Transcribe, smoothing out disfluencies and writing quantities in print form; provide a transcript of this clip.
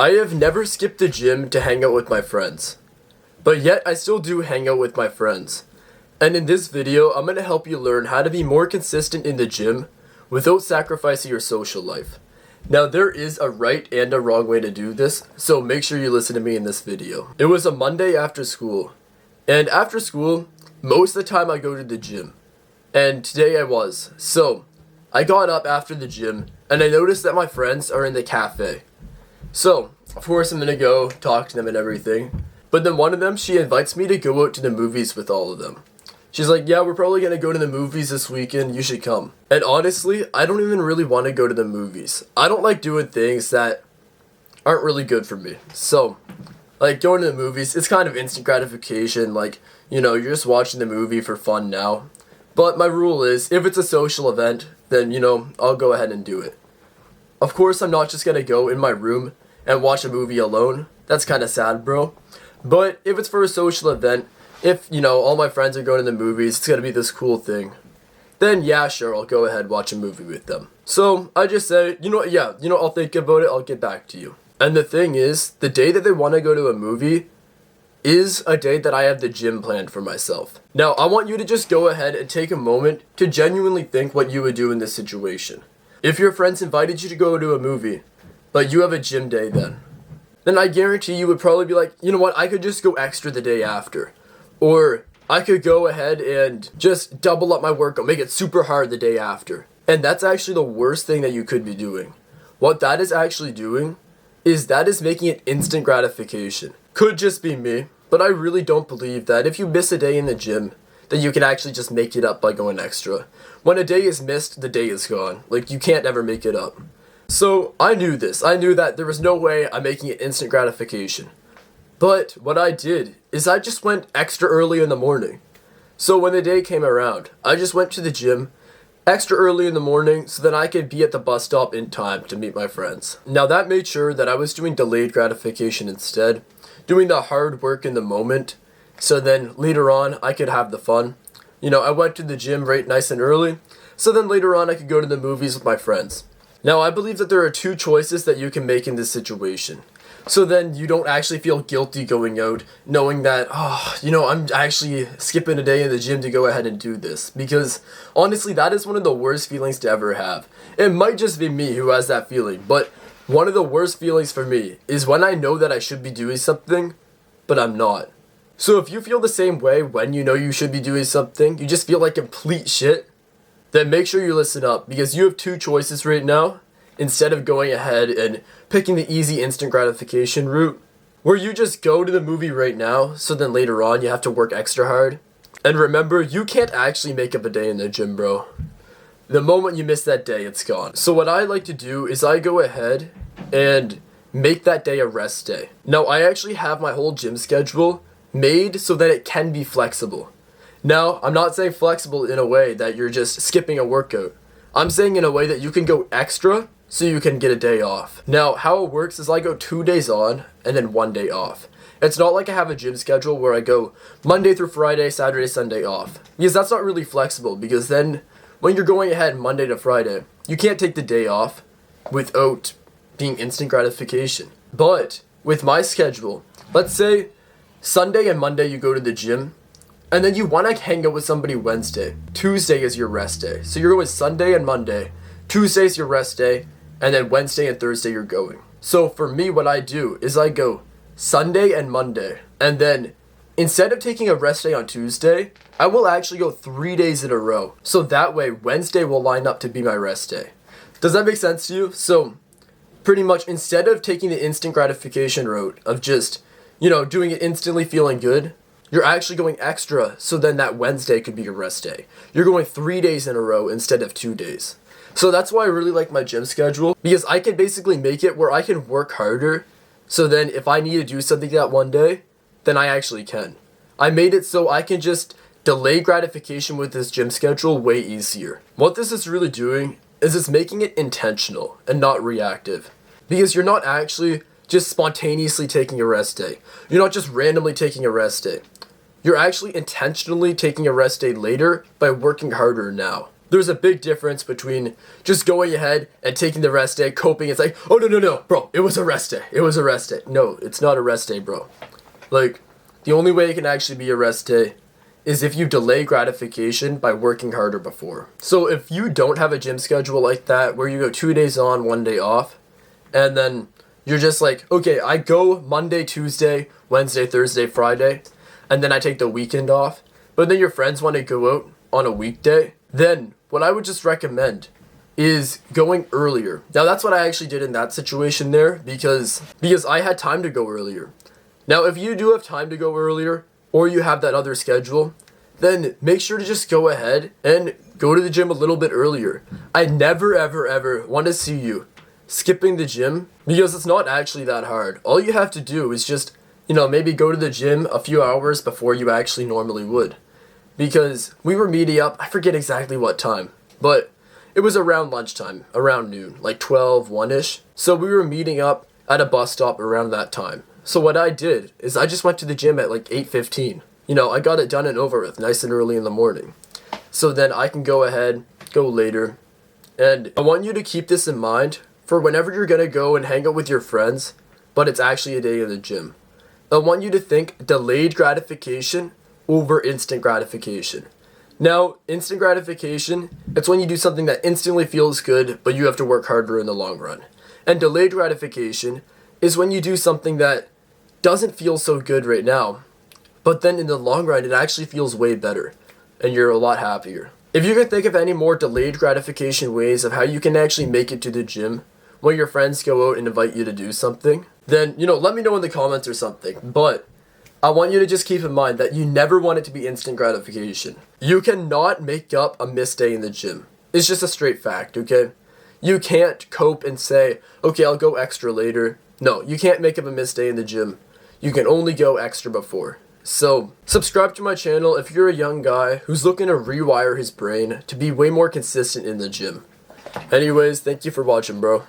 I have never skipped the gym to hang out with my friends, but yet I still do hang out with my friends. And in this video, I'm going to help you learn how to be more consistent in the gym without sacrificing your social life. Now there is a right and a wrong way to do this, so make sure you listen to me in this video. It was a Monday after school, and after school, most of the time I go to the gym. And today I was. So, I got up after the gym, and I noticed that my friends are in the cafe. So, of course I'm gonna go talk to them and everything. But then one of them, she invites me to go out to the movies with all of them. She's like, yeah, we're probably gonna go to the movies this weekend, you should come. And honestly, I don't even really want to go to the movies. I don't like doing things that aren't really good for me. So, like going to the movies, it's kind of instant gratification, like, you're just watching the movie for fun now. But my rule is, if it's a social event, then, I'll go ahead and do it. Of course, I'm not just gonna go in my room and watch a movie alone. That's kind of sad, bro. But if it's for a social event, if, all my friends are going to the movies, it's gonna be this cool thing, then yeah, sure, I'll go ahead and watch a movie with them. So I just say, I'll think about it, I'll get back to you. And the thing is, the day that they want to go to a movie is a day that I have the gym planned for myself. Now, I want you to just go ahead and take a moment to genuinely think what you would do in this situation. If your friends invited you to go to a movie, but you have a gym day then I guarantee you would probably be like, you know what, I could just go extra the day after. Or I could go ahead and just double up my workout, make it super hard the day after. And that's actually the worst thing that you could be doing. What that is actually doing is that is making it instant gratification. Could just be me, but I really don't believe that if you miss a day in the gym, that you can actually just make it up by going extra. When a day is missed, the day is gone. Like, you can't ever make it up. So, I knew this. I knew that there was no way I'm making it instant gratification. But what I did is I just went extra early in the morning. So when the day came around, I just went to the gym extra early in the morning so that I could be at the bus stop in time to meet my friends. Now that made sure that I was doing delayed gratification instead, doing the hard work in the moment, so then later on I could have the fun. I went to the gym right nice and early, so then later on I could go to the movies with my friends. Now I believe that there are two choices that you can make in this situation. So then you don't actually feel guilty going out, knowing that, I'm actually skipping a day in the gym to go ahead and do this. Because, honestly, that is one of the worst feelings to ever have. It might just be me who has that feeling, but one of the worst feelings for me is when I know that I should be doing something, but I'm not. So if you feel the same way when you know you should be doing something, you just feel like complete shit, then make sure you listen up, because you have two choices right now. Instead of going ahead and picking the easy instant gratification route, where you just go to the movie right now, so then later on you have to work extra hard. And remember, you can't actually make up a day in the gym, bro. The moment you miss that day, it's gone. So what I like to do is I go ahead and make that day a rest day. Now, I actually have my whole gym schedule made so that it can be flexible. Now, I'm not saying flexible in a way that you're just skipping a workout. I'm saying in a way that you can go extra so you can get a day off. Now, how it works is I go 2 days on and then 1 day off. It's not like I have a gym schedule where I go Monday through Friday, Saturday, Sunday off. Because that's not really flexible, because then when you're going ahead Monday to Friday, you can't take the day off without being instant gratification. But with my schedule, let's say Sunday and Monday you go to the gym, and then you want to hang out with somebody Wednesday. Tuesday is your rest day. So you're going Sunday and Monday. Tuesday's your rest day. And then Wednesday and Thursday you're going. So for me, what I do is I go Sunday and Monday. And then instead of taking a rest day on Tuesday, I will actually go 3 days in a row. So that way Wednesday will line up to be my rest day. Does that make sense to you? So pretty much instead of taking the instant gratification route of just, doing it instantly feeling good, you're actually going extra, so then that Wednesday could be your rest day. You're going 3 days in a row instead of 2 days. So that's why I really like my gym schedule, because I can basically make it where I can work harder, so then if I need to do something that one day, then I actually can. I made it so I can just delay gratification with this gym schedule way easier. What this is really doing is it's making it intentional and not reactive, because you're not actually just spontaneously taking a rest day. You're not just randomly taking a rest day. You're actually intentionally taking a rest day later by working harder now. There's a big difference between just going ahead and taking the rest day, coping. It's like, oh no, bro, it was a rest day. It was a rest day. No, it's not a rest day, bro. Like, the only way it can actually be a rest day is if you delay gratification by working harder before. So if you don't have a gym schedule like that, where you go 2 days on, 1 day off, and then you're just like, okay, I go Monday, Tuesday, Wednesday, Thursday, Friday, and then I take the weekend off, but then your friends want to go out on a weekday, then what I would just recommend is going earlier. Now that's what I actually did in that situation there, because I had time to go earlier. Now if you do have time to go earlier, or you have that other schedule, then make sure to just go ahead and go to the gym a little bit earlier. I never ever want to see you skipping the gym, because it's not actually that hard. All you have to do is just, maybe go to the gym a few hours before you actually normally would. Because we were meeting up, I forget exactly what time, but it was around lunchtime, around noon, like 12, 1-ish. So we were meeting up at a bus stop around that time. So what I did is I just went to the gym at like 8:15. I got it done and over with, nice and early in the morning. So then I can go ahead, go later. And I want you to keep this in mind for whenever you're going to go and hang out with your friends, but it's actually a day in the gym. I want you to think delayed gratification over instant gratification. Now, instant gratification, it's when you do something that instantly feels good, but you have to work harder in the long run. And delayed gratification is when you do something that doesn't feel so good right now, but then in the long run, it actually feels way better, and you're a lot happier. If you can think of any more delayed gratification ways of how you can actually make it to the gym when your friends go out and invite you to do something, then, let me know in the comments or something. But I want you to just keep in mind that you never want it to be instant gratification. You cannot make up a missed day in the gym. It's just a straight fact, okay? You can't cope and say, okay, I'll go extra later. No, you can't make up a missed day in the gym. You can only go extra before. So, subscribe to my channel if you're a young guy who's looking to rewire his brain to be way more consistent in the gym. Anyways, thank you for watching, bro.